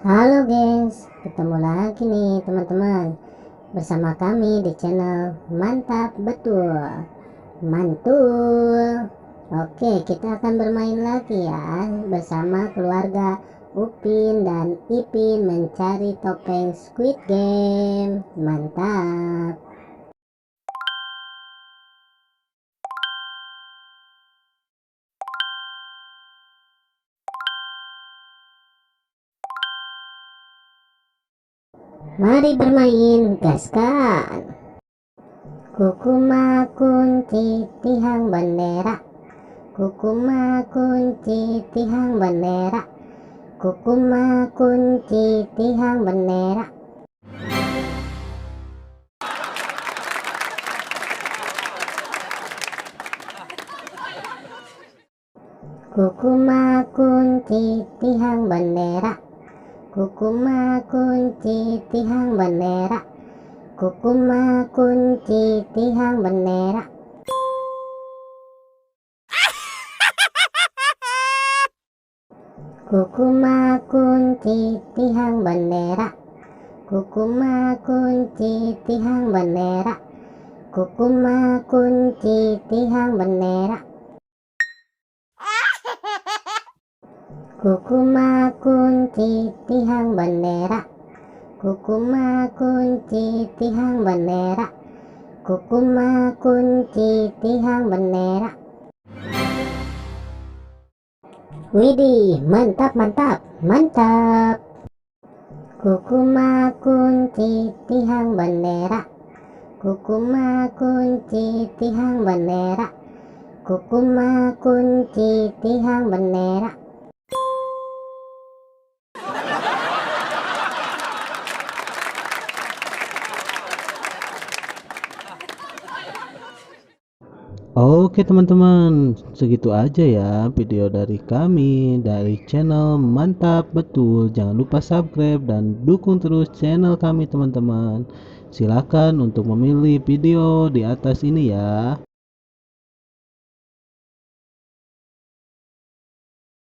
Halo gengs, ketemu lagi nih teman-teman bersama kami di channel Mantap Betul Mantul. Oke, kita akan bermain lagi ya bersama keluarga Upin dan Ipin mencari topeng Squid Game. Mantap. Mari bermain, gaskan. Kukuma kunci tihang bendera, kukuma kunci tihang bendera, kukuma kunci tihang bendera. Kukuma kunci tihang bendera, kukuma kunci tihang bendera, kukuma kunci tihang bendera. Kukuma kunci tihang bendera, kukuma kunci tihang bendera, kukuma kunci tihang bendera. Kukuma kunci tihang bendera, kukuma kunci tihang bendera, kukuma kunci tihang bendera. Widih, mantap mantap mantap. Kukuma kunci tihang bendera, kukuma kunci tihang bendera, kukuma kunci tihang bendera. Oke teman-teman, segitu aja ya video dari kami dari channel Mantap Betul. Jangan lupa subscribe dan dukung terus channel kami teman-teman. Silakan untuk memilih video di atas ini ya.